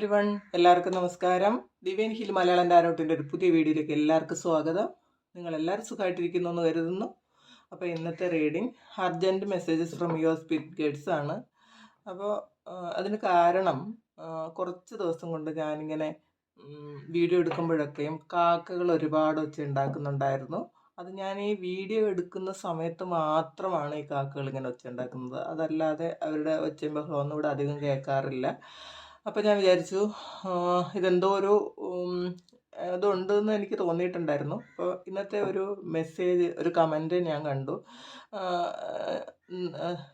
Everyone, എല്ലാവർക്കും നമസ്കാരം. ദിവ്യൻ hill Malayalam ടാരോട്ടിൻ്റെ ഒരു പുതിയ വീഡിയോയിലേക്ക് എല്ലാവർക്കും സ്വാഗതം. നിങ്ങളെല്ലാവരും സുഖമായിട്ടിരിക്കുന്നു എന്ന് കരുതുന്നു. അപ്പോൾ ഇന്നത്തെ reading urgent messages from your spirit guides ആണ്. അപ്പോൾ അതിന് കാരണം കുറച്ച് ദിവസം കൊണ്ട് ഞാനിങ്ങനെ വീഡിയോ എടുക്കുമ്പോഴൊക്കെയും കാക്കകൾ ഒരുപാട് ഒച്ച ഉണ്ടാക്കുന്നുണ്ടായിരുന്നു. അത് ഞാൻ ഈ വീഡിയോ എടുക്കുന്ന സമയത്ത് മാത്രമാണ് ഈ കാക്കകൾ ഇങ്ങനെ ഒച്ച ഉണ്ടാക്കുന്നത്. അതല്ലാതെ അവരുടെ ഒച്ചയും ബഹളമൊന്നും ഇവിടെ അധികം കേൾക്കാറില്ല. അപ്പോൾ ഞാൻ വിചാരിച്ചു ഇതെന്തോ ഒരു ഇതുണ്ടെന്ന് എനിക്ക് തോന്നിയിട്ടുണ്ടായിരുന്നു. അപ്പോൾ ഇന്നത്തെ ഒരു മെസ്സേജ്, ഒരു കമൻറ്റ് ഞാൻ കണ്ടു.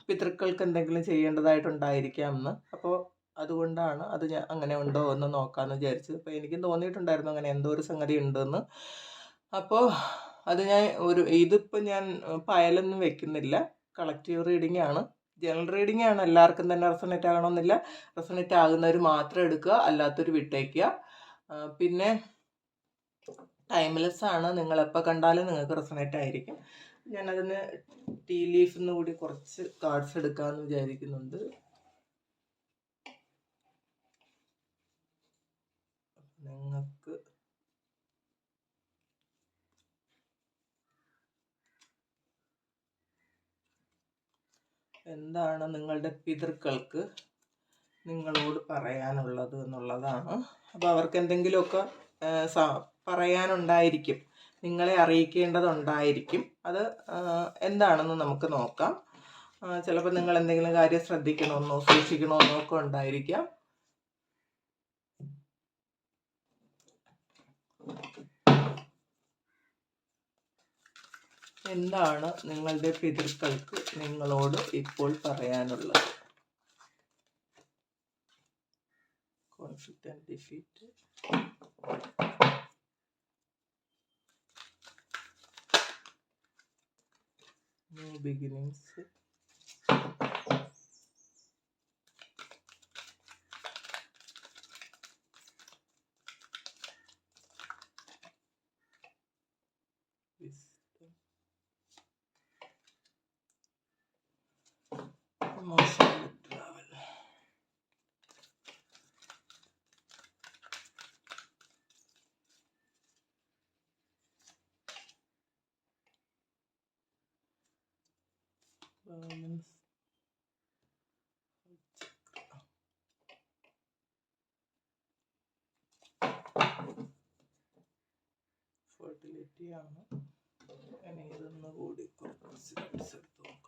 പിതൃക്കൾക്ക് എന്തെങ്കിലും ചെയ്യേണ്ടതായിട്ടുണ്ടായിരിക്കാം എന്ന്. അപ്പോൾ അതുകൊണ്ടാണ് അത് ഞാൻ അങ്ങനെ ഉണ്ടോ എന്ന് നോക്കാമെന്ന് വിചാരിച്ചു. അപ്പോൾ എനിക്കും തോന്നിയിട്ടുണ്ടായിരുന്നു അങ്ങനെ എന്തോ ഒരു സംഗതി ഉണ്ടെന്ന്. അപ്പോൾ അത് ഇതിപ്പോൾ ഞാൻ പയലൊന്നും വെക്കുന്നില്ല. കളക്റ്റീവ് റീഡിംഗ് ആണ്, ജനറൽ റീഡിംഗ് ആണ്. എല്ലാവർക്കും തന്നെ റെസണേറ്റ് ആകണമെന്നില്ല. റെസണേറ്റ് ആകുന്നവർ മാത്രം എടുക്കുക, അല്ലാത്തവർ വിട്ടേക്കുക. പിന്നെ ടൈംലെസ് ആണ്, നിങ്ങളെപ്പോൾ കണ്ടാലും നിങ്ങൾക്ക് റെസണേറ്റ് ആയിരിക്കും. ഞാനതിന് ടീ ലീഫിൽ നിന്ന് കൂടി കുറച്ച് കാർഡ്സ് എടുക്കാമെന്ന് വിചാരിക്കുന്നുണ്ട്. നിങ്ങൾക്ക് എന്താണ് നിങ്ങളുടെ പിതൃക്കൾക്ക് നിങ്ങളോട് പറയാനുള്ളത് എന്നുള്ളതാണ്. അപ്പോൾ അവർക്ക് എന്തെങ്കിലുമൊക്കെ പറയാനുണ്ടായിരിക്കും, നിങ്ങളെ അറിയിക്കേണ്ടതുണ്ടായിരിക്കും. അത് എന്താണെന്ന് നമുക്ക് നോക്കാം. ചിലപ്പോൾ നിങ്ങൾ എന്തെങ്കിലും കാര്യം ശ്രദ്ധിക്കണമെന്നോ സൂക്ഷിക്കണമെന്നോ ഒക്കെ ഉണ്ടായിരിക്കാം. എന്താണ് നിങ്ങളുടെ പിതൃക്കൾക്ക് നിങ്ങളോട് ഇപ്പോൾ പറയാനുള്ളത്? Conflict and defeat, new beginnings, emotional travel. Balance. Fertility ആണ്. ഇനി ഇതൊന്ന് കൂടി കുറച്ച് എടുത്ത് നോക്കാം.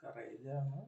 കറേജാണ്.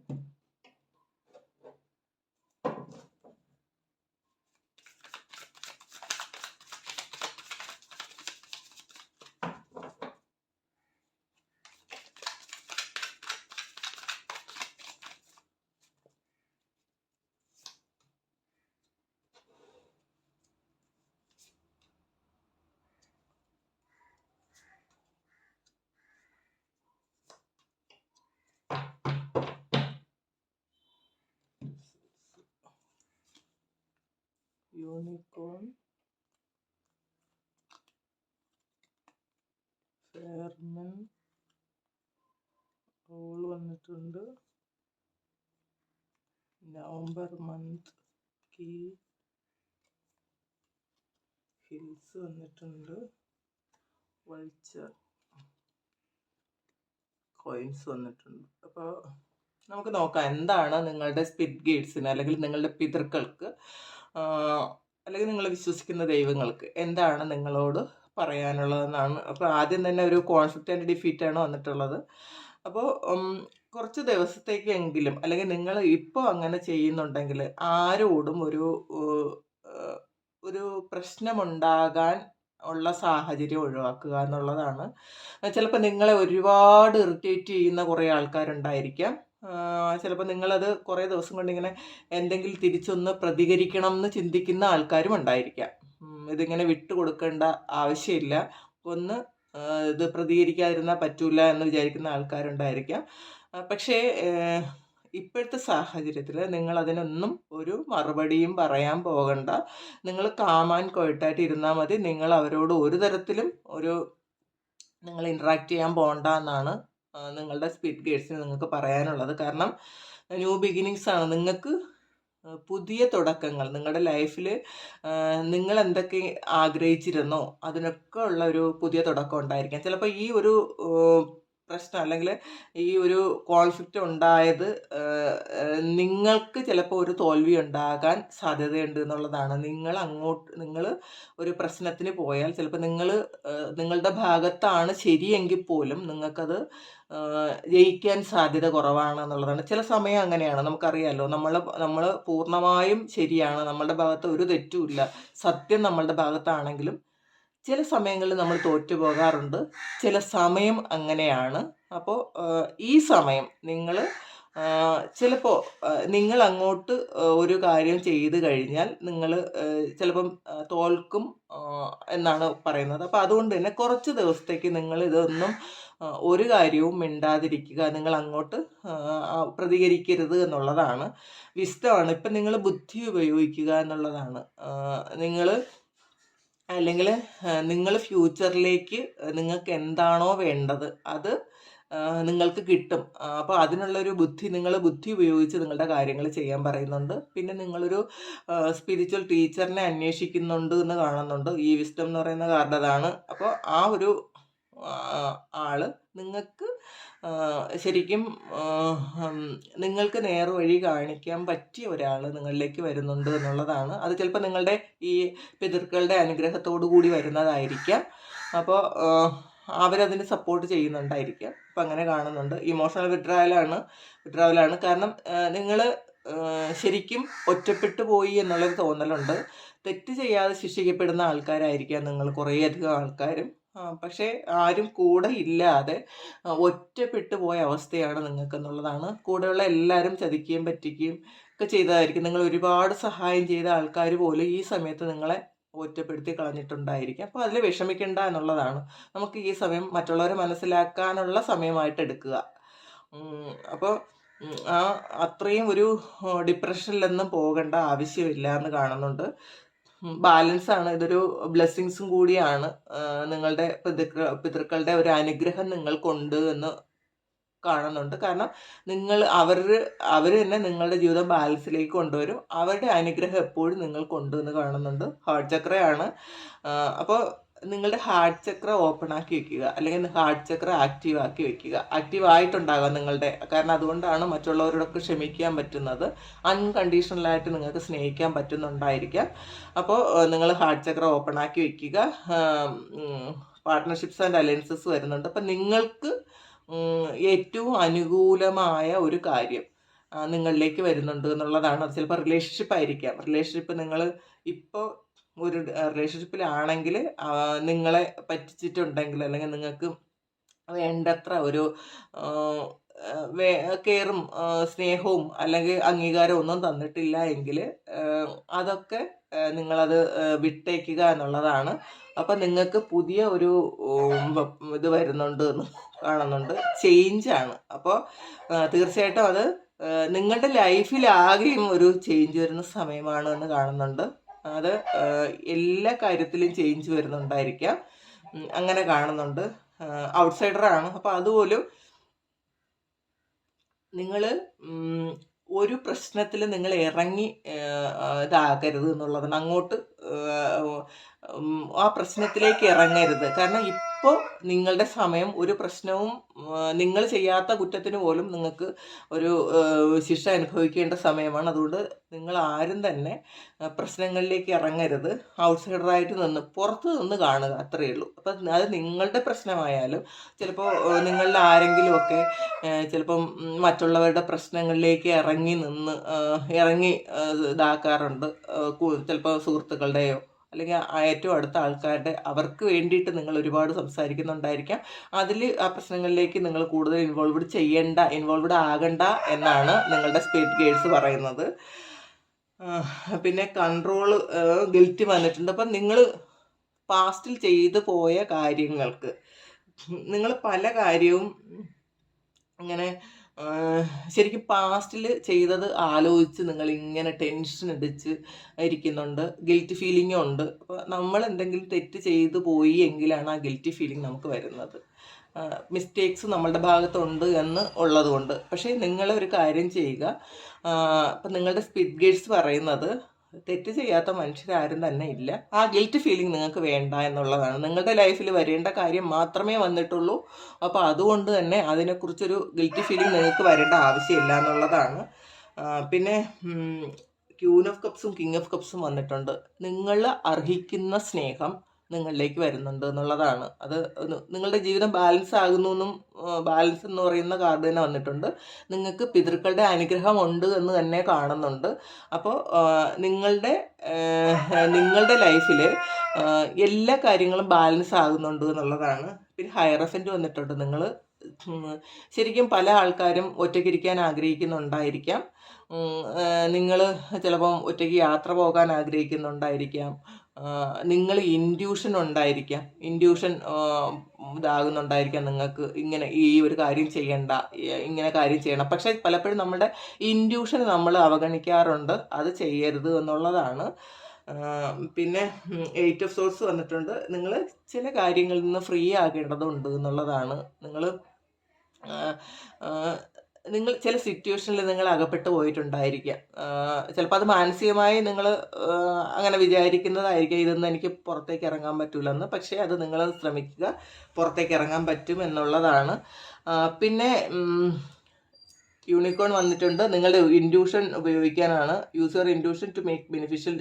യൂണിക്കോൺ, ഫെയർമൻ, റോൾ വന്നിട്ടുണ്ട്. നവംബർ മന്ത് കീ, ഹിൽസ് വന്നിട്ടുണ്ട്. വൾച്ചർ, കോയിൻസ് വന്നിട്ടുണ്ട്. അപ്പോൾ നമുക്ക് നോക്കാം എന്താണ് നിങ്ങളുടെ സ്പിരിറ്റ് ഗൈഡ്സിന് അല്ലെങ്കിൽ നിങ്ങളുടെ പിതൃക്കൾക്ക് അല്ലെങ്കിൽ നിങ്ങൾ വിശ്വസിക്കുന്ന ദൈവങ്ങൾക്ക് എന്താണ് നിങ്ങളോട് പറയാനുള്ളതെന്നാണ്. അപ്പോൾ ആദ്യം തന്നെ ഒരു കോൺഫ്ലിക്റ്റ് ആൻഡ് ഡിഫീറ്റാണ് വന്നിട്ടുള്ളത്. അപ്പോൾ കുറച്ച് ദിവസത്തേക്കെങ്കിലും അല്ലെങ്കിൽ നിങ്ങൾ ഇപ്പോൾ അങ്ങനെ ചെയ്യുന്നുണ്ടെങ്കിൽ ആരോടും ഒരു പ്രശ്നമുണ്ടാകാൻ ഉള്ള സാഹചര്യം ഒഴിവാക്കുക എന്നുള്ളതാണ്. ചിലപ്പോൾ നിങ്ങളെ ഒരുപാട് ഇറിറ്റേറ്റ് ചെയ്യുന്ന കുറേ ആൾക്കാരുണ്ടായിരിക്കാം. ചിലപ്പോൾ നിങ്ങളത് കുറേ ദിവസം കൊണ്ട് ഇങ്ങനെ എന്തെങ്കിലും തിരിച്ചൊന്ന് പ്രതികരിക്കണം എന്ന് ചിന്തിക്കുന്ന ആൾക്കാരും ഉണ്ടായിരിക്കാം. ഇതിങ്ങനെ വിട്ടുകൊടുക്കേണ്ട ആവശ്യമില്ല, ഒന്ന് ഇത് പ്രതികരിക്കാതിരുന്നാൽ പറ്റൂല എന്ന് വിചാരിക്കുന്ന ആൾക്കാരുണ്ടായിരിക്കാം. പക്ഷേ ഇപ്പോഴത്തെ സാഹചര്യത്തിൽ നിങ്ങൾ അതിനൊന്നും ഒരു മറുപടിയും പറയാൻ പോകണ്ട. നിങ്ങൾ കാം ആൻഡ് ക്വയറ്റായിട്ട് ഇരുന്നാൽ മതി. നിങ്ങൾ അവരോട് ഒരു തരത്തിലും നിങ്ങൾ ഇൻട്രാക്ട് ചെയ്യാൻ പോകണ്ട എന്നാണ് നിങ്ങളുടെ സ്പിരിറ്റ് ഗൈഡ്സിന് നിങ്ങൾക്ക് പറയാനുള്ളത്. കാരണം ന്യൂ ബിഗിനിങ്സ് ആണ്. നിങ്ങൾക്ക് പുതിയ തുടക്കങ്ങൾ നിങ്ങളുടെ ലൈഫിൽ നിങ്ങൾ എന്തൊക്കെ ആഗ്രഹിച്ചിരുന്നോ അതിനൊക്കെ ഉള്ള ഒരു പുതിയ തുടക്കം ഉണ്ടായിരിക്കാം. ചിലപ്പോൾ ഈ ഒരു പ്രശ്നം അല്ലെങ്കിൽ ഈ ഒരു കോൺഫ്ലിക്റ്റ് ഉണ്ടായത് നിങ്ങൾക്ക് ചിലപ്പോൾ ഒരു തോൽവി ഉണ്ടാകാൻ സാധ്യതയുണ്ട് എന്നുള്ളതാണ്. നിങ്ങൾ ഒരു പ്രശ്നത്തിന് പോയാൽ ചിലപ്പോൾ നിങ്ങളുടെ ഭാഗത്താണ് ശരിയെങ്കിൽ പോലും നിങ്ങൾക്കത് ജയിക്കാൻ സാധ്യത കുറവാണ് എന്നുള്ളതാണ്. ചില സമയം അങ്ങനെയാണ്, നമുക്കറിയാമല്ലോ. നമ്മൾ പൂർണ്ണമായും ശരിയാണ്, നമ്മളുടെ ഭാഗത്ത് ഒരു തെറ്റുമില്ല, സത്യം നമ്മളുടെ ഭാഗത്താണെങ്കിലും ചില സമയങ്ങളിൽ നമ്മൾ തോറ്റു പോകാറുണ്ട്. ചില സമയം അങ്ങനെയാണ്. അപ്പോൾ ഈ സമയം ചിലപ്പോൾ നിങ്ങൾ അങ്ങോട്ട് ഒരു കാര്യം ചെയ്ത് കഴിഞ്ഞാൽ നിങ്ങൾ ചിലപ്പം തോൽക്കും എന്നാണ് പറയുന്നത്. അപ്പോൾ അതുകൊണ്ട് തന്നെ കുറച്ച് ദിവസത്തേക്ക് നിങ്ങൾ ഇതൊന്നും ഒരു കാര്യവും മിണ്ടാതിരിക്കുക, നിങ്ങൾ അങ്ങോട്ട് പ്രതികരിക്കരുത് എന്നുള്ളതാണ്. വിസ്ഡമാണ്. ഇപ്പം നിങ്ങൾ ബുദ്ധി ഉപയോഗിക്കുക എന്നുള്ളതാണ്. നിങ്ങൾ ഫ്യൂച്ചറിലേക്ക് നിങ്ങൾക്ക് എന്താണോ വേണ്ടത് അത് നിങ്ങൾക്ക് കിട്ടും. അപ്പോൾ അതിനുള്ളൊരു ബുദ്ധി ഉപയോഗിച്ച് നിങ്ങളുടെ കാര്യങ്ങൾ ചെയ്യാൻ പറയുന്നുണ്ട്. പിന്നെ നിങ്ങളൊരു സ്പിരിച്വൽ ടീച്ചറിനെ അന്വേഷിക്കുന്നുണ്ട് എന്ന് കാണുന്നുണ്ട്. ഈ വിസ്ഡം എന്ന് പറയുന്ന കാർഡ് അതാണ്. അപ്പോൾ ആ ഒരു ആള് നിങ്ങൾക്ക് ശരിക്കും നിങ്ങൾക്ക് നേർവഴി കാണിക്കാൻ പറ്റിയ ഒരാൾ നിങ്ങളിലേക്ക് വരുന്നുണ്ട് എന്നുള്ളതാണ്. അത് ചിലപ്പോൾ നിങ്ങളുടെ ഈ പിതൃക്കളുടെ അനുഗ്രഹത്തോടു കൂടി വരുന്നതായിരിക്കാം. അപ്പോൾ അവരതിന് സപ്പോർട്ട് ചെയ്യുന്നുണ്ടായിരിക്കാം. അപ്പം അങ്ങനെ കാണുന്നുണ്ട്. ഇമോഷണൽ വിഡ്രാവലാണ്. കാരണം നിങ്ങൾ ശരിക്കും ഒറ്റപ്പെട്ടു പോയി എന്നുള്ളൊരു തോന്നലുണ്ട്. തെറ്റ് ചെയ്യാതെ ശിക്ഷിക്കപ്പെടുന്ന ആൾക്കാരായിരിക്കാം നിങ്ങൾ, കുറേയധികം ആൾക്കാരും. പക്ഷേ ആരും കൂടെ ഇല്ലാതെ ഒറ്റപ്പെട്ടു പോയ അവസ്ഥയാണ് നിങ്ങൾക്കെന്നുള്ളതാണ്. കൂടെയുള്ള എല്ലാവരും ചതിക്കുകയും പറ്റിക്കുകയും ഒക്കെ ചെയ്തതായിരിക്കും. നിങ്ങൾ ഒരുപാട് സഹായം ചെയ്ത ആൾക്കാർ പോലും ഈ സമയത്ത് നിങ്ങളെ ഒറ്റപ്പെടുത്തി കളഞ്ഞിട്ടുണ്ടായിരിക്കും. അപ്പോൾ അതിൽ വിഷമിക്കേണ്ട എന്നുള്ളതാണ്. നമുക്ക് ഈ സമയം മറ്റുള്ളവരെ മനസ്സിലാക്കാനുള്ള സമയമായിട്ട് എടുക്കുക. അപ്പോൾ അത്രയും ഒരു ഡിപ്രഷനിലൊന്നും പോകേണ്ട ആവശ്യമില്ല എന്ന് കാണുന്നുണ്ട്. ബാലൻസ് ആണ്. ഇതൊരു ബ്ലെസ്സിങ്സും കൂടിയാണ്. നിങ്ങളുടെ പിതൃക്കളുടെ ഒരു അനുഗ്രഹം നിങ്ങൾക്കുണ്ട് എന്ന് കാണുന്നുണ്ട്. കാരണം അവർ തന്നെ നിങ്ങളുടെ ജീവിതം ബാലൻസിലേക്ക് കൊണ്ടുവരും. അവരുടെ അനുഗ്രഹം എപ്പോഴും നിങ്ങൾക്കുണ്ട് എന്ന് കാണുന്നുണ്ട്. ഹാർട്ട് ചക്രയാണ്. അപ്പോൾ നിങ്ങളുടെ ഹാർട്ട് ചക്ര ഓപ്പൺ ആക്കി വെക്കുക, അല്ലെങ്കിൽ ഹാർട്ട് ചക്ര ആക്റ്റീവ് ആക്കി വെക്കുക. ആക്റ്റീവായിട്ടുണ്ടാകാം നിങ്ങളുടെ. കാരണം അതുകൊണ്ടാണ് മറ്റുള്ളവരോടൊക്കെ ക്ഷമിക്കാൻ പറ്റുന്നത്. അൺകണ്ടീഷണലായിട്ട് നിങ്ങൾക്ക് സ്നേഹിക്കാൻ പറ്റുന്നുണ്ടായിരിക്കാം. അപ്പോൾ നിങ്ങൾ ഹാർട്ട് ചക്ര ഓപ്പൺ ആക്കി വെക്കുക. പാർട്ട്ണർഷിപ്സ് ആൻഡ് അലയൻസസ് വരുന്നുണ്ട്. അപ്പം നിങ്ങൾക്ക് ഏറ്റവും അനുകൂലമായ ഒരു കാര്യം നിങ്ങളിലേക്ക് വരുന്നുണ്ട് എന്നുള്ളതാണ്. അത് ചിലപ്പോൾ റിലേഷൻഷിപ്പ് നിങ്ങൾ ഇപ്പോൾ ഒരു റിലേഷൻഷിപ്പിലാണെങ്കിൽ നിങ്ങളെ പറ്റിച്ചിട്ടുണ്ടെങ്കിൽ, അല്ലെങ്കിൽ നിങ്ങൾക്ക് വേണ്ടത്ര ഒരു കെയറും സ്നേഹവും അല്ലെങ്കിൽ അംഗീകാരവും ഒന്നും തന്നിട്ടില്ല എങ്കിൽ അതൊക്കെ നിങ്ങളത് വിട്ടേക്കുക എന്നുള്ളതാണ്. അപ്പം നിങ്ങൾക്ക് പുതിയ ഒരു ഇത് വരുന്നുണ്ട് എന്ന് കാണുന്നുണ്ട്. ചേഞ്ചാണ്. അപ്പോൾ തീർച്ചയായിട്ടും അത് നിങ്ങളുടെ ലൈഫിലാകെയും ഒരു ചേഞ്ച് വരുന്ന സമയമാണ് എന്ന് കാണുന്നുണ്ട്. അത് എല്ലാ കാര്യത്തിലും ചേഞ്ച് വരുന്നുണ്ടായിരിക്കാം. അങ്ങനെ കാണുന്നുണ്ട്. ഔട്ട്സൈഡറാണ്. അപ്പോൾ അതുപോലും നിങ്ങൾ ഒരു പ്രശ്നത്തിൽ നിങ്ങൾ ഇറങ്ങി ഇതാകരുത് എന്നുള്ളതാണ്. അങ്ങോട്ട് ആ പ്രശ്നത്തിലേക്ക് ഇറങ്ങരുത്. കാരണം ഇപ്പോൾ നിങ്ങളുടെ സമയം ഒരു പ്രശ്നവും നിങ്ങൾ ചെയ്യാത്ത കുറ്റത്തിന് പോലും നിങ്ങൾക്ക് ഒരു ശിക്ഷ അനുഭവിക്കേണ്ട സമയമാണ്. അതുകൊണ്ട് നിങ്ങൾ ആരും തന്നെ പ്രശ്നങ്ങളിലേക്ക് ഇറങ്ങരുത്. ഔട്ട്സൈഡറായിട്ട് പുറത്ത് നിന്ന് കാണുക, അത്രയേ ഉള്ളൂ. അപ്പം അത് നിങ്ങളുടെ പ്രശ്നമായാലും ചിലപ്പോൾ നിങ്ങളുടെ ആരെങ്കിലുമൊക്കെ ചിലപ്പം മറ്റുള്ളവരുടെ പ്രശ്നങ്ങളിലേക്ക് ഇറങ്ങി ഇതാക്കാറുണ്ട്. ചിലപ്പോൾ സുഹൃത്തുക്കളുടെയോ അല്ലെങ്കിൽ ഏറ്റവും അടുത്ത ആൾക്കാരുടെ അവർക്ക് വേണ്ടിയിട്ട് നിങ്ങൾ ഒരുപാട് സംസാരിക്കുന്നുണ്ടായിരിക്കാം. അതിൽ ആ പ്രശ്നങ്ങളിലേക്ക് നിങ്ങൾ കൂടുതൽ ഇൻവോൾവ്ഡ് ആകണ്ട എന്നാണ് നിങ്ങളുടെ സ്പിരിറ്റ് ഗൈഡ്സ് പറയുന്നത്. പിന്നെ ഗിൽറ്റ് വന്നിട്ടുണ്ട്. അപ്പം നിങ്ങൾ പാസ്റ്റിൽ ചെയ്തു പോയ കാര്യങ്ങൾക്ക് നിങ്ങൾ പല കാര്യവും ഇങ്ങനെ ശരിക്കും പാസ്റ്റിൽ ചെയ്തത് ആലോചിച്ച് നിങ്ങൾ ഇങ്ങനെ ടെൻഷൻ അടിച്ച് ഇരിക്കുന്നുണ്ട്, ഗിൽറ്റ് ഫീലിംഗും ഉണ്ട്. അപ്പോൾ നമ്മൾ എന്തെങ്കിലും തെറ്റ് ചെയ്തു പോയി എങ്കിലാണ് ആ ഗിൽറ്റി ഫീലിംഗ് നമുക്ക് വരുന്നത്. മിസ്റ്റേക്സ് നമ്മളുടെ ഭാഗത്തുണ്ട് എന്ന് ഉള്ളതുകൊണ്ട്. പക്ഷേ നിങ്ങളൊരു കാര്യം ചെയ്യുക, അപ്പം നിങ്ങളുടെ സ്പിരിറ്റ് ഗൈഡ്സ് പറയുന്നത് തെറ്റ് ചെയ്യാത്ത മനുഷ്യരാരും തന്നെ ഇല്ല. ആ ഗിൽറ്റ് ഫീലിംഗ് നിങ്ങൾക്ക് വേണ്ട എന്നുള്ളതാണ്. നിങ്ങളുടെ ലൈഫിൽ വരേണ്ട കാര്യം മാത്രമേ വന്നിട്ടുള്ളൂ. അപ്പോൾ അതുകൊണ്ട് തന്നെ അതിനെക്കുറിച്ചൊരു ഗിൽറ്റ് ഫീലിംഗ് നിങ്ങൾക്ക് വരേണ്ട ആവശ്യമില്ല എന്നുള്ളതാണ്. പിന്നെ ക്യൂൻ ഓഫ് കപ്സും കിങ് ഓഫ് കപ്സും വന്നിട്ടുണ്ട്. നിങ്ങൾ അർഹിക്കുന്ന സ്നേഹം നിങ്ങളിലേക്ക് വരുന്നുണ്ട് എന്നുള്ളതാണ്. അത് നിങ്ങളുടെ ജീവിതം ബാലൻസ് ആകുന്നു ബാലൻസ് എന്ന് പറയുന്ന കാർഡ് തന്നെ വന്നിട്ടുണ്ട്. നിങ്ങൾക്ക് പിതൃക്കളുടെ അനുഗ്രഹം ഉണ്ട് എന്ന് തന്നെ കാണുന്നുണ്ട്. അപ്പോൾ നിങ്ങളുടെ ലൈഫിൽ എല്ലാ കാര്യങ്ങളും ബാലൻസ് ആകുന്നുണ്ട് എന്നുള്ളതാണ്. പിന്നെ ഹയറഫൻറ്റ് വന്നിട്ടുണ്ട്. നിങ്ങൾ ശരിക്കും പല ആൾക്കാരും ഒറ്റയ്ക്കിരിക്കാൻ ആഗ്രഹിക്കുന്നുണ്ടായിരിക്കാം. നിങ്ങൾ ചിലപ്പം ഒറ്റയ്ക്ക് യാത്ര പോകാൻ ആഗ്രഹിക്കുന്നുണ്ടായിരിക്കാം. നിങ്ങൾ ഇൻഡ്യൂഷൻ ഇതാകുന്നുണ്ടായിരിക്കാം നിങ്ങൾക്ക്, ഇങ്ങനെ ഈ ഒരു കാര്യം ചെയ്യണ്ട, ഇങ്ങനെ കാര്യം ചെയ്യണം. പക്ഷെ പലപ്പോഴും നമ്മുടെ ഇൻഡ്യൂഷൻ നമ്മൾ അവഗണിക്കാറുണ്ട്. അത് ചെയ്യരുത് എന്നുള്ളതാണ്. പിന്നെ 8 ഓഫ് സോർട്സ് വന്നിട്ടുണ്ട്. നിങ്ങൾ ചില കാര്യങ്ങളിൽ നിന്ന് ഫ്രീ ആകേണ്ടതുണ്ട് എന്നുള്ളതാണ്. നിങ്ങൾ ചില സിറ്റുവേഷനിൽ നിങ്ങൾ അകപ്പെട്ട് പോയിട്ടുണ്ടായിരിക്കാം. ചിലപ്പോൾ അത് മാനസികമായി നിങ്ങൾ അങ്ങനെ വിചാരിക്കുന്നതായിരിക്കാം, ഇതൊന്നും എനിക്ക് പുറത്തേക്ക് ഇറങ്ങാൻ പറ്റൂലെന്ന്. പക്ഷേ അത് നിങ്ങൾ ശ്രമിക്കുക, പുറത്തേക്ക് ഇറങ്ങാൻ പറ്റും എന്നുള്ളതാണ്. പിന്നെ യൂണിക്കോൺ വന്നിട്ടുണ്ട്. നിങ്ങളുടെ ഇൻഡ്യൂഷൻ ഉപയോഗിക്കാനാണ്. Use your intuition to make beneficial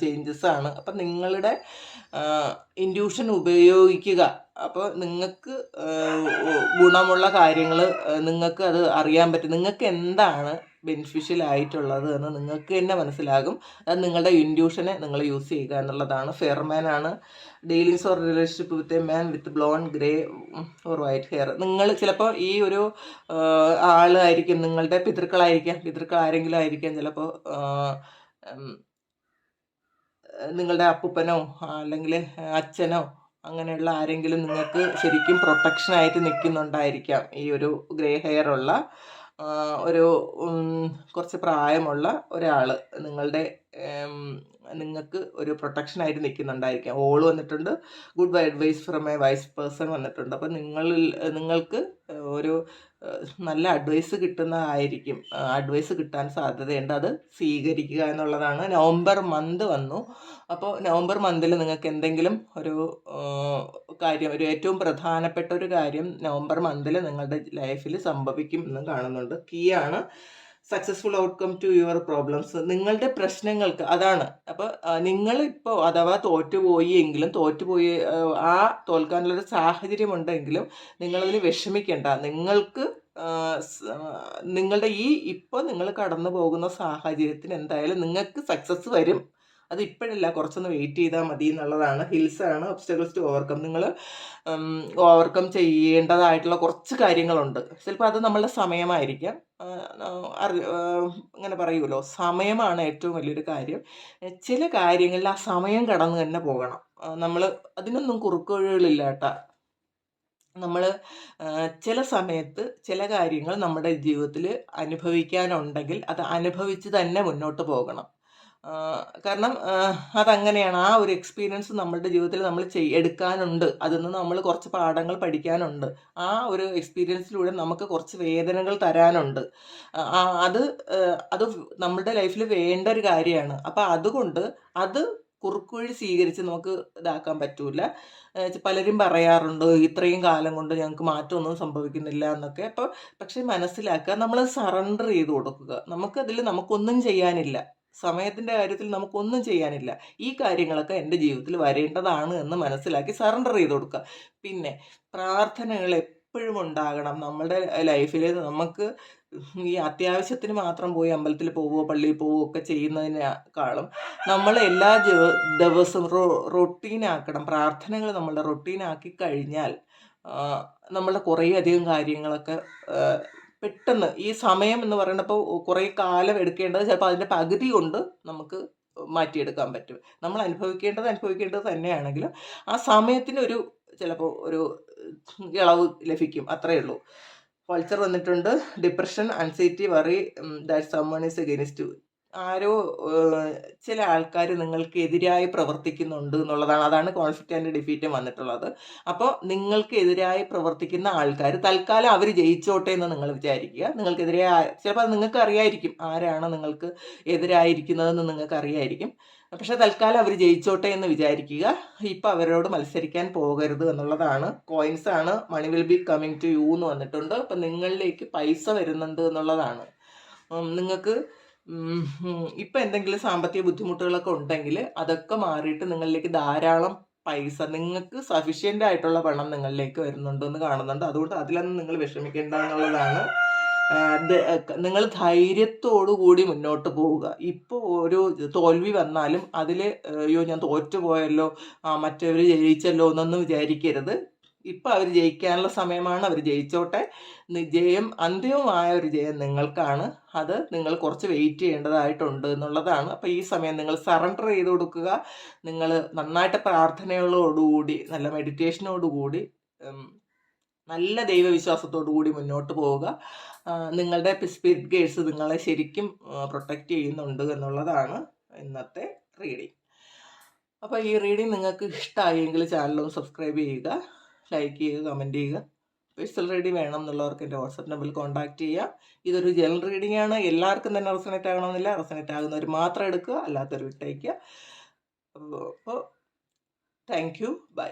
changes ആണ്. അപ്പം നിങ്ങളുടെ ഇൻഡ്യൂഷൻ ഉപയോഗിക്കുക. അപ്പോൾ നിങ്ങൾക്ക് ഗുണമുള്ള കാര്യങ്ങൾ നിങ്ങൾക്ക് അത് അറിയാൻ പറ്റും. നിങ്ങൾക്ക് എന്താണ് ബെനിഫിഷ്യൽ ആയിട്ടുള്ളത് എന്ന് നിങ്ങൾക്ക് തന്നെ മനസ്സിലാകും. അത് നിങ്ങളുടെ ഇൻഡ്യൂഷനെ നിങ്ങൾ യൂസ് ചെയ്യുക എന്നുള്ളതാണ്. ഫെയർമാൻ ആണ്. Dealings or relationship with a man with blonde grey or white hair. നിങ്ങൾ ചിലപ്പോൾ ഈ ഒരു ആളായിരിക്കും നിങ്ങളുടെ പിതൃക്കൾ ആരെങ്കിലും ആയിരിക്കാം. ചിലപ്പോൾ നിങ്ങളുടെ അപ്പൂപ്പനോ അല്ലെങ്കിൽ അച്ഛനോ അങ്ങനെയുള്ള ആരെങ്കിലും നിങ്ങൾക്ക് ശരിക്കും പ്രൊട്ടക്ഷനായിട്ട് നിൽക്കുന്നുണ്ടായിരിക്കാം. ഈ ഒരു ഗ്രേ ഹെയർ ഉള്ള ഒരു കുറച്ച് പ്രായമുള്ള ഒരാൾ നിങ്ങൾക്ക് ഒരു പ്രൊട്ടക്ഷനായിട്ട് നിൽക്കുന്നുണ്ടായിരിക്കാം. ഓൾ വന്നിട്ടുണ്ട്. Good advice from a wise person വന്നിട്ടുണ്ട്. അപ്പം നിങ്ങൾക്ക് ഒരു നല്ല അഡ്വൈസ് കിട്ടുന്നതായിരിക്കും. അഡ്വൈസ് കിട്ടാൻ സാധ്യതയുണ്ട്. അത് സ്വീകരിക്കുക എന്നുള്ളതാണ്. നവംബർ മന്ത് വന്നു. അപ്പോൾ നവംബർ മന്തിൽ നിങ്ങൾക്ക് എന്തെങ്കിലും ഒരു കാര്യം, ഒരു ഏറ്റവും പ്രധാനപ്പെട്ട ഒരു കാര്യം നവംബർ മന്തിൽ നിങ്ങളുടെ ലൈഫിൽ സംഭവിക്കും എന്നും കാണുന്നുണ്ട്. കീ ആണ് successful outcome to your problems. നിങ്ങളുടെ പ്രശ്നങ്ങൾക്ക് അതാണ്. അപ്പോൾ നിങ്ങളിപ്പോൾ അഥവാ തോറ്റുപോയി ആ തോൽക്കാനുള്ളൊരു സാഹചര്യം ഉണ്ടെങ്കിലും നിങ്ങളതിൽ വിഷമിക്കേണ്ട. നിങ്ങൾക്ക് നിങ്ങളുടെ ഇപ്പോൾ നിങ്ങൾ കടന്നു പോകുന്ന സാഹചര്യത്തിന് എന്തായാലും നിങ്ങൾക്ക് സക്സസ് വരും. അത് ഇപ്പോഴല്ല, കുറച്ചൊന്ന് വെയിറ്റ് ചെയ്താൽ മതി എന്നുള്ളതാണ്. ഹിൽസാണ് ഒബ്സ്റ്റക്കിൾസ് ടു ഓവർകം. നിങ്ങൾ ഓവർകം ചെയ്യേണ്ടതായിട്ടുള്ള കുറച്ച് കാര്യങ്ങളുണ്ട്. ചിലപ്പോൾ അത് നമ്മളുടെ സമയമായിരിക്കാം. അങ്ങനെ പറയുമല്ലോ, സമയമാണ് ഏറ്റവും വലിയൊരു കാര്യം. ചില കാര്യങ്ങളിൽ ആ സമയം കടന്നു തന്നെ പോകണം. നമ്മൾ അതിനൊന്നും കുറുക്കുവഴികളില്ല കേട്ടോ. നമ്മൾ ചില സമയത്ത് ചില കാര്യങ്ങൾ നമ്മുടെ ജീവിതത്തിൽ അനുഭവിക്കാനുണ്ടെങ്കിൽ അത് അനുഭവിച്ച് തന്നെ മുന്നോട്ട് പോകണം. കാരണം അതങ്ങനെയാണ്. ആ ഒരു എക്സ്പീരിയൻസ് നമ്മളുടെ ജീവിതത്തിൽ നമ്മൾ എടുക്കാനുണ്ട്. അതിൽ നിന്ന് നമ്മൾ കുറച്ച് പാഠങ്ങൾ പഠിക്കാനുണ്ട്. ആ ഒരു എക്സ്പീരിയൻസിലൂടെ നമുക്ക് കുറച്ച് വേദനകൾ തരാനുണ്ട്. അത് നമ്മളുടെ ലൈഫിൽ വേണ്ട ഒരു കാര്യമാണ്. അപ്പോൾ അതുകൊണ്ട് അത് കുറുക്കുവഴി സ്വീകരിച്ച് നമുക്ക് ഇതാക്കാൻ പറ്റൂല. പലരും പറയാറുണ്ട് ഇത്രയും കാലം കൊണ്ട് ഞങ്ങൾക്ക് മാറ്റമൊന്നും സംഭവിക്കുന്നില്ല എന്നൊക്കെ. പക്ഷെ മനസ്സിലാക്കുക, നമ്മൾ സറണ്ടർ ചെയ്ത് കൊടുക്കുക. നമുക്കൊന്നും ചെയ്യാനില്ല. സമയത്തിൻ്റെ കാര്യത്തിൽ നമുക്കൊന്നും ചെയ്യാനില്ല. ഈ കാര്യങ്ങളൊക്കെ എൻ്റെ ജീവിതത്തിൽ വരേണ്ടതാണ് എന്ന് മനസ്സിലാക്കി സറണ്ടർ ചെയ്ത് കൊടുക്കുക. പിന്നെ പ്രാർത്ഥനകൾ എപ്പോഴും ഉണ്ടാകണം നമ്മളുടെ ലൈഫിൽ. നമുക്ക് ഈ അത്യാവശ്യത്തിന് മാത്രം പോയി അമ്പലത്തിൽ പോവുകയോ പള്ളിയിൽ പോവുകയോ ഒക്കെ ചെയ്യുന്നതിനേക്കാളും നമ്മൾ എല്ലാ ദിവസവും റൊട്ടീനാക്കണം. പ്രാർത്ഥനകൾ നമ്മളുടെ റൊട്ടീനാക്കി കഴിഞ്ഞാൽ നമ്മളുടെ കുറേ അധികം കാര്യങ്ങളൊക്കെ പെട്ടെന്ന് ഈ സമയം എന്ന് പറയുന്നപ്പോൾ കുറേ കാലം എടുക്കേണ്ടത് ചിലപ്പോൾ അതിൻ്റെ പകുതി കൊണ്ട് നമുക്ക് മാറ്റിയെടുക്കാൻ പറ്റും. നമ്മൾ അനുഭവിക്കേണ്ടത് തന്നെയാണെങ്കിലും ആ സമയത്തിനൊരു ചിലപ്പോൾ ഒരു ഇളവ് ലഭിക്കും, അത്രയേ ഉള്ളൂ. പൾച്ചർ വന്നിട്ടുണ്ട്. Depression, anxiety, worry, that summon is against you. ആരോ ചില ആൾക്കാർ നിങ്ങൾക്ക് എതിരായി പ്രവർത്തിക്കുന്നുണ്ട് എന്നുള്ളതാണ്. അതാണ് കോൺഫ്ലിക്റ്റ് ആൻഡ് ഡിഫീറ്റും വന്നിട്ടുള്ളത്. അപ്പോൾ നിങ്ങൾക്ക് എതിരായി പ്രവർത്തിക്കുന്ന ആൾക്കാർ തൽക്കാലം അവർ ജയിച്ചോട്ടെ എന്ന് നിങ്ങൾ വിചാരിക്കുക. നിങ്ങൾക്കെതിരെ ചിലപ്പോൾ അത് നിങ്ങൾക്ക് അറിയായിരിക്കും ആരാണ് നിങ്ങൾക്ക് എതിരായിരിക്കുന്നതെന്ന് നിങ്ങൾക്ക് അറിയായിരിക്കും. പക്ഷെ തൽക്കാലം അവർ ജയിച്ചോട്ടെ എന്ന് വിചാരിക്കുക. ഇപ്പം അവരോട് മത്സരിക്കാൻ പോകരുത് എന്നുള്ളതാണ്. കോയിൻസ് ആണ്. Money will be coming to you എന്ന് വന്നിട്ടുണ്ട്. അപ്പം നിങ്ങളിലേക്ക് പൈസ വരുന്നുണ്ട് എന്നുള്ളതാണ്. നിങ്ങൾക്ക് ഇപ്പം എന്തെങ്കിലും സാമ്പത്തിക ബുദ്ധിമുട്ടുകളൊക്കെ ഉണ്ടെങ്കിൽ അതൊക്കെ മാറിയിട്ട് നിങ്ങളിലേക്ക് ധാരാളം പൈസ, നിങ്ങൾക്ക് സഫിഷ്യൻ്റ് ആയിട്ടുള്ള പണം നിങ്ങളിലേക്ക് വരുന്നുണ്ടെന്ന് കാണുന്നുണ്ട്. അതുകൊണ്ട് അതിലൊന്നും നിങ്ങൾ വിഷമിക്കേണ്ട എന്നുള്ളതാണ്. നിങ്ങൾ ധൈര്യത്തോടു കൂടി മുന്നോട്ട് പോവുക. ഇപ്പോൾ ഒരു തോൽവി വന്നാലും അതിൽ അയ്യോ ഞാൻ തോറ്റുപോയല്ലോ, മറ്റവർ ജയിച്ചല്ലോ എന്നൊന്നും വിചാരിക്കരുത്. ഇപ്പം അവർ ജയിക്കാനുള്ള സമയമാണ്. അവർ ജയിച്ചോട്ടെ. ജയം അന്തിമമായ ഒരു ജയം നിങ്ങൾക്കാണ്. അത് നിങ്ങൾ കുറച്ച് വെയിറ്റ് ചെയ്യേണ്ടതായിട്ടുണ്ട് എന്നുള്ളതാണ്. അപ്പോൾ ഈ സമയം നിങ്ങൾ സറണ്ടർ ചെയ്ത് കൊടുക്കുക. നിങ്ങൾ നന്നായിട്ട് പ്രാർത്ഥനകളോടുകൂടി, നല്ല മെഡിറ്റേഷനോടുകൂടി, നല്ല ദൈവവിശ്വാസത്തോടു കൂടി മുന്നോട്ട് പോവുക. നിങ്ങളുടെ സ്പിരിറ്റ് ഗൈഡ്സ് നിങ്ങളെ ശരിക്കും പ്രൊട്ടക്റ്റ് ചെയ്യുന്നുണ്ട് എന്നുള്ളതാണ് ഇന്നത്തെ റീഡിങ്. അപ്പോൾ ഈ റീഡിങ് നിങ്ങൾക്ക് ഇഷ്ടമായെങ്കിൽ ചാനലൊന്ന് സബ്സ്ക്രൈബ് ചെയ്യുക, ലൈക്ക് ചെയ്യുക, കമൻറ്റ് ചെയ്യുക. പേഴ്സണൽ റീഡിങ് വേണം എന്നുള്ളവർക്ക് എൻ്റെ വാട്സപ്പ് നമ്പറിൽ കോൺടാക്റ്റ് ചെയ്യുക. ഇതൊരു ജനറൽ റീഡിംഗ് ആണ്. എല്ലാവർക്കും തന്നെ റെസണേറ്റ് ആകണമെന്നില്ല. റെസണേറ്റ് ആകുന്നവർ മാത്രം എടുക്കുക, അല്ലാത്തവർ വിട്ടയക്കുക. അപ്പോൾ താങ്ക് യു, ബൈ.